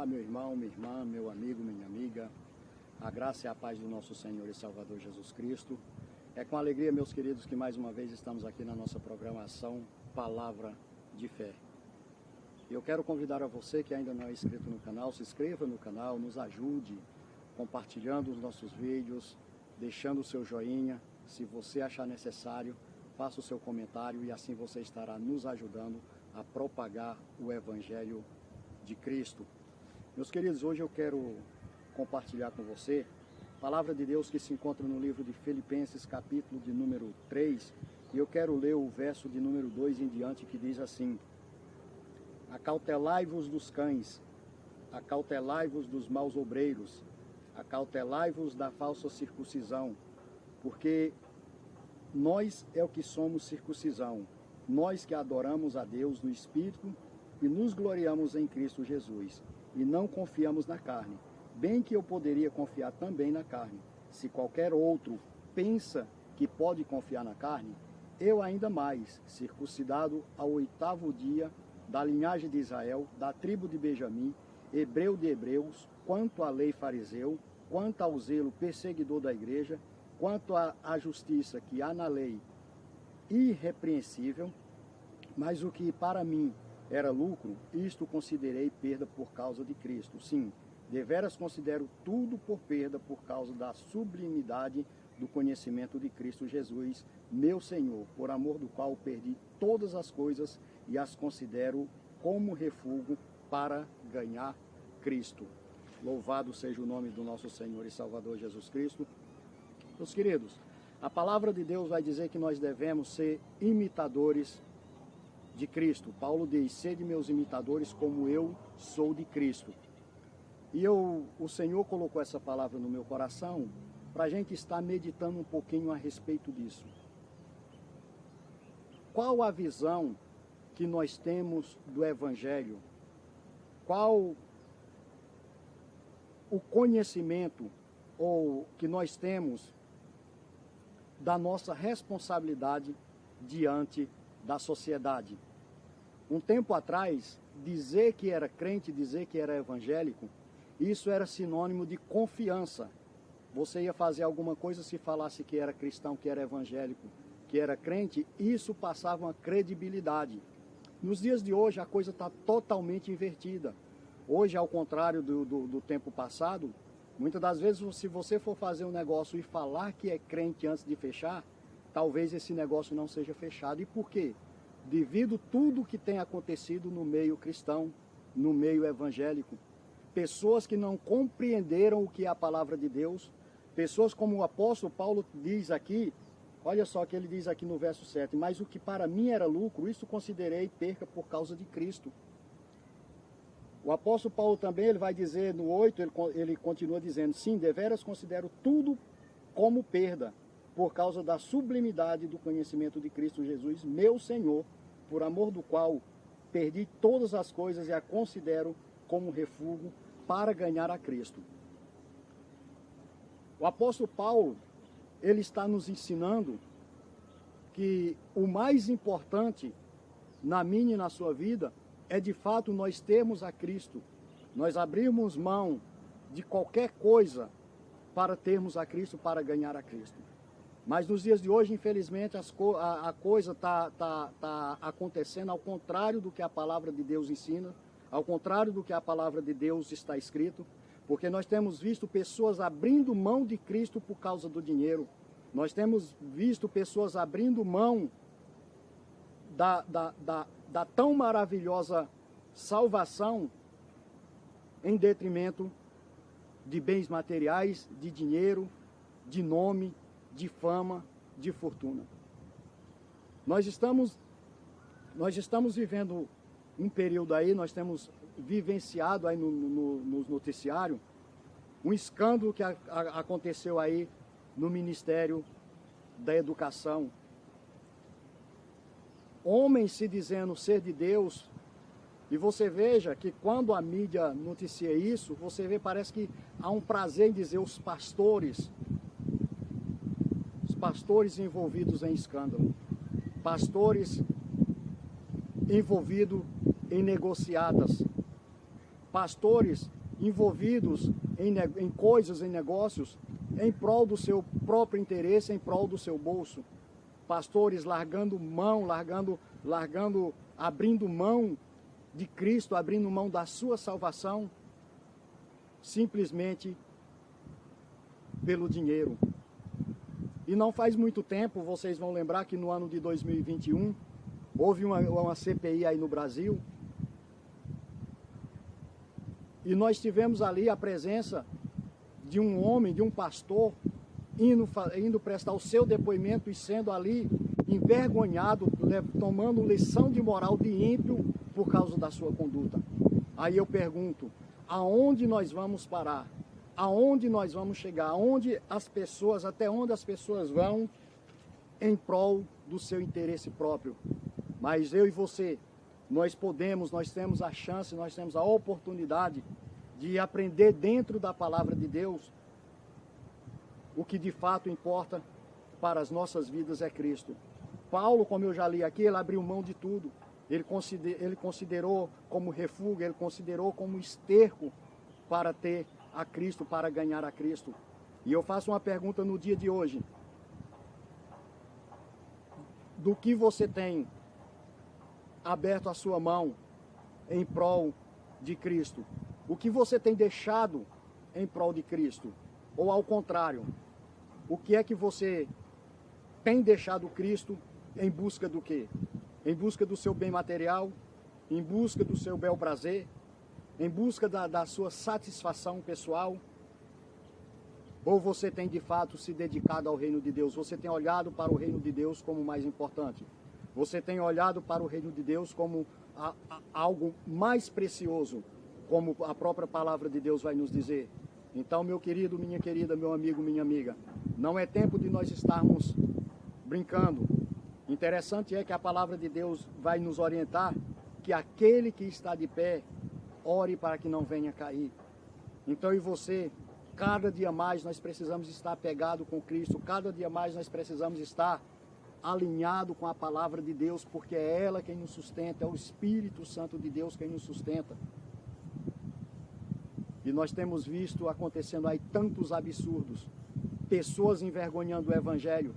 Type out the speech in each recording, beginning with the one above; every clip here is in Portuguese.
Olá, meu irmão, minha irmã, meu amigo, minha amiga. A graça e a paz do nosso Senhor e Salvador Jesus Cristo. É com alegria, meus queridos, que mais uma vez estamos aqui na nossa programação Palavra de Fé. Eu quero convidar a você que ainda não é inscrito no canal, se inscreva no canal, nos ajude compartilhando os nossos vídeos, deixando o seu joinha. Se você achar necessário, faça o seu comentário e assim você estará nos ajudando a propagar o Evangelho de Cristo. Meus queridos, hoje eu quero compartilhar com você a palavra de Deus que se encontra no livro de Filipenses, capítulo de número 3, e eu quero ler o verso de número 2 em diante, que diz assim: acautelai-vos dos cães, acautelai-vos dos maus obreiros, acautelai-vos da falsa circuncisão, porque nós é o que somos circuncisão, nós que adoramos a Deus no Espírito e nos gloriamos em Cristo Jesus, e não confiamos na carne, bem que eu poderia confiar também na carne. Se qualquer outro pensa que pode confiar na carne, eu ainda mais, circuncidado ao 8º dia, da linhagem de Israel, da tribo de Benjamim, hebreu de hebreus, quanto à lei fariseu, quanto ao zelo perseguidor da igreja, quanto à justiça que há na lei, irrepreensível, mas o que para mim era lucro, isto considerei perda por causa de Cristo. Sim, deveras considero tudo por perda por causa da sublimidade do conhecimento de Cristo Jesus, meu Senhor, por amor do qual perdi todas as coisas e as considero como refúgio para ganhar Cristo. Louvado seja o nome do nosso Senhor e Salvador Jesus Cristo. Meus queridos, a palavra de Deus vai dizer que nós devemos ser imitadores de Cristo. Paulo diz: sede meus imitadores como eu sou de Cristo. E o Senhor colocou essa palavra no meu coração para a gente estar meditando um pouquinho a respeito disso. Qual a visão que nós temos do Evangelho? Qual o conhecimento ou que nós temos da nossa responsabilidade diante da sociedade? Um tempo atrás, dizer que era crente, dizer que era evangélico, isso era sinônimo de confiança. Você ia fazer alguma coisa se falasse que era cristão, que era evangélico, que era crente, isso passava uma credibilidade. Nos dias de hoje a coisa está totalmente invertida. Hoje, ao contrário do tempo passado, muitas das vezes, se você for fazer um negócio e falar que é crente antes de fechar, talvez esse negócio não seja fechado. E por quê? Devido tudo que tem acontecido no meio cristão, no meio evangélico. Pessoas que não compreenderam o que é a palavra de Deus, pessoas como o apóstolo Paulo diz aqui, olha só o que ele diz aqui no verso 7, mas o que para mim era lucro, isso considerei perca por causa de Cristo. O apóstolo Paulo também, ele vai dizer no 8, ele continua dizendo: sim, deveras considero tudo como perda, por causa da sublimidade do conhecimento de Cristo Jesus, meu Senhor, por amor do qual perdi todas as coisas e a considero como refúgio para ganhar a Cristo. O apóstolo Paulo, ele está nos ensinando que o mais importante na minha e na sua vida é de fato nós termos a Cristo, nós abrirmos mão de qualquer coisa para termos a Cristo, para ganhar a Cristo. Mas nos dias de hoje, infelizmente, a coisa está acontecendo ao contrário do que a palavra de Deus ensina, ao contrário do que a palavra de Deus está escrito, porque nós temos visto pessoas abrindo mão de Cristo por causa do dinheiro. Nós temos visto pessoas abrindo mão da tão maravilhosa salvação em detrimento de bens materiais, de dinheiro, de nome, de fama, de fortuna. Nós estamos vivendo um período aí, nós temos vivenciado aí no noticiário um escândalo que aconteceu aí no Ministério da Educação. Homens se dizendo ser de Deus, e você veja que quando a mídia noticia isso, você vê, parece que há um prazer em dizer os pastores envolvidos em escândalo, pastores envolvidos em negociadas, pastores envolvidos em coisas, em negócios, em prol do seu próprio interesse, em prol do seu bolso. Pastores largando mão, abrindo mão de Cristo, abrindo mão da sua salvação, simplesmente pelo dinheiro. E não faz muito tempo, vocês vão lembrar que no ano de 2021, houve uma CPI aí no Brasil, e nós tivemos ali a presença de um homem, de um pastor, indo prestar o seu depoimento e sendo ali envergonhado, tomando lição de moral de ímpio por causa da sua conduta. Aí eu pergunto, aonde nós vamos parar? Aonde nós vamos chegar? Até onde as pessoas vão em prol do seu interesse próprio? Mas eu e você, nós temos a chance, nós temos a oportunidade de aprender dentro da palavra de Deus. O que de fato importa para as nossas vidas é Cristo. Paulo, como eu já li aqui, ele abriu mão de tudo. Ele considerou como refúgio, ele considerou como esterco para ter a Cristo, para ganhar a Cristo. E eu faço uma pergunta no dia de hoje. Do que você tem aberto a sua mão em prol de Cristo? O que você tem deixado em prol de Cristo? Ou ao contrário, o que é que você tem deixado Cristo em busca do quê? Em busca do seu bem material, em busca do seu bel prazer, em busca da sua satisfação pessoal? Ou você tem de fato se dedicado ao reino de Deus? Você tem olhado para o reino de Deus como mais importante? Você tem olhado para o reino de Deus como algo mais precioso, como a própria palavra de Deus vai nos dizer? Então, meu querido, minha querida, meu amigo, minha amiga, não é tempo de nós estarmos brincando. Interessante é que a palavra de Deus vai nos orientar que aquele que está de pé, ore para que não venha cair. Então, e você, cada dia mais nós precisamos estar pegado com Cristo, cada dia mais nós precisamos estar alinhado com a palavra de Deus, porque é ela quem nos sustenta, é o Espírito Santo de Deus quem nos sustenta. E nós temos visto acontecendo aí tantos absurdos, pessoas envergonhando o Evangelho,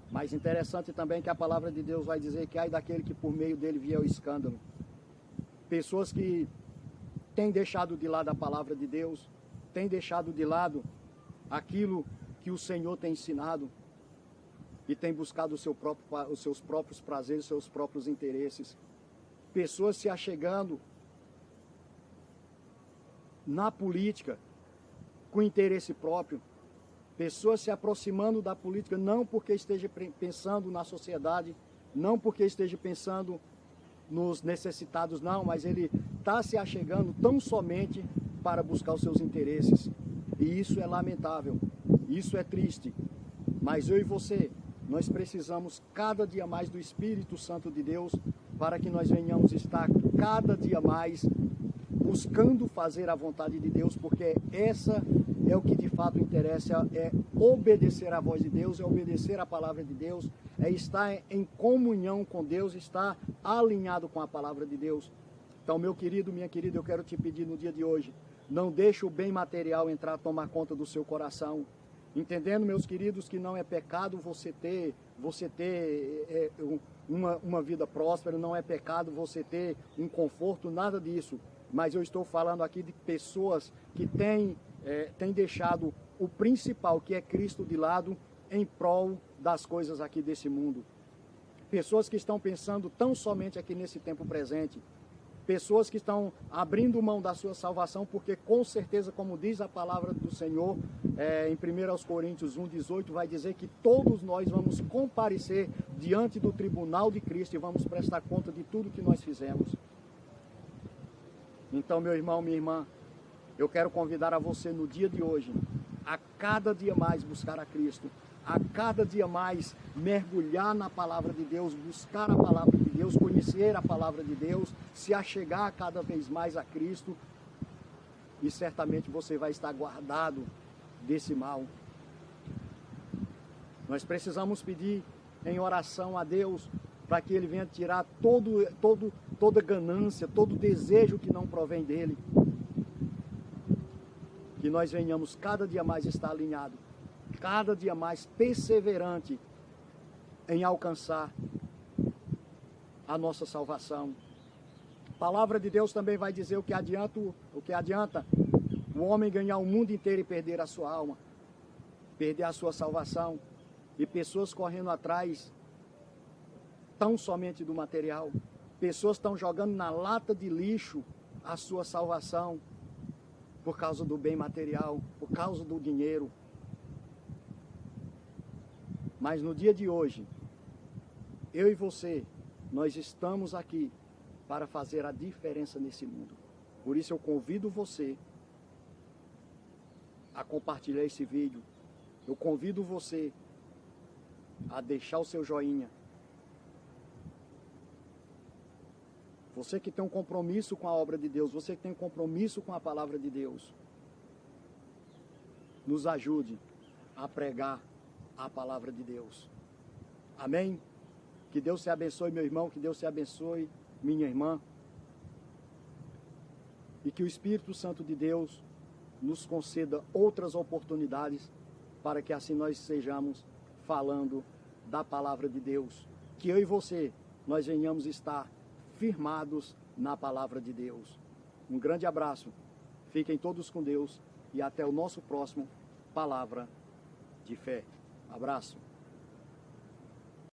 mas interessante também que a palavra de Deus vai dizer que ai daquele que por meio dele vier o escândalo. Pessoas que têm deixado de lado a palavra de Deus, têm deixado de lado aquilo que o Senhor tem ensinado e têm buscado os seus próprios prazeres, os seus próprios interesses. Pessoas se achegando na política com interesse próprio, pessoas se aproximando da política não porque esteja pensando na sociedade, não porque esteja pensando nos necessitados, não, mas ele está se achegando tão somente para buscar os seus interesses. E isso é lamentável, isso é triste. Mas eu e você, nós precisamos cada dia mais do Espírito Santo de Deus para que nós venhamos estar cada dia mais buscando fazer a vontade de Deus, porque essa é o que de fato interessa, é obedecer à voz de Deus, é obedecer à palavra de Deus, é estar em comunhão com Deus, estar alinhado com a palavra de Deus. Então, meu querido, minha querida, eu quero te pedir no dia de hoje, não deixe o bem material entrar, tomar conta do seu coração, entendendo, meus queridos, que não é pecado você ter uma vida próspera, não é pecado você ter um conforto, nada disso. Mas eu estou falando aqui de pessoas que têm deixado o principal, que é Cristo, de lado em prol das coisas aqui desse mundo. Pessoas que estão pensando tão somente aqui nesse tempo presente. Pessoas que estão abrindo mão da sua salvação, porque com certeza, como diz a palavra do Senhor, em 1 Coríntios 1,18, vai dizer que todos nós vamos comparecer diante do tribunal de Cristo e vamos prestar conta de tudo que nós fizemos. Então, meu irmão, minha irmã, eu quero convidar a você no dia de hoje, a cada dia mais buscar a Cristo, a cada dia mais mergulhar na palavra de Deus, buscar a palavra de Deus, conhecer a palavra de Deus, se achegar cada vez mais a Cristo, e certamente você vai estar guardado desse mal. Nós precisamos pedir em oração a Deus para que Ele venha tirar toda ganância, todo desejo que não provém dEle. que nós venhamos cada dia mais estar alinhado, cada dia mais perseverante em alcançar a nossa salvação. A palavra de Deus também vai dizer o que adianta o homem ganhar o mundo inteiro e perder a sua alma, perder a sua salvação, e pessoas correndo atrás tão somente do material. Pessoas estão jogando na lata de lixo a sua salvação por causa do bem material, por causa do dinheiro. Mas no dia de hoje, eu e você, nós estamos aqui para fazer a diferença nesse mundo. Por isso eu convido você a compartilhar esse vídeo. Eu convido você a deixar o seu joinha. Você que tem um compromisso com a obra de Deus, você que tem um compromisso com a palavra de Deus, nos ajude a pregar a palavra de Deus. Amém? Que Deus te abençoe, meu irmão, que Deus te abençoe, minha irmã. E que o Espírito Santo de Deus nos conceda outras oportunidades para que assim nós sejamos falando da palavra de Deus. Que eu e você, nós venhamos estar firmados na palavra de Deus. Um grande abraço, fiquem todos com Deus e até o nosso próximo Palavra de Fé. Abraço.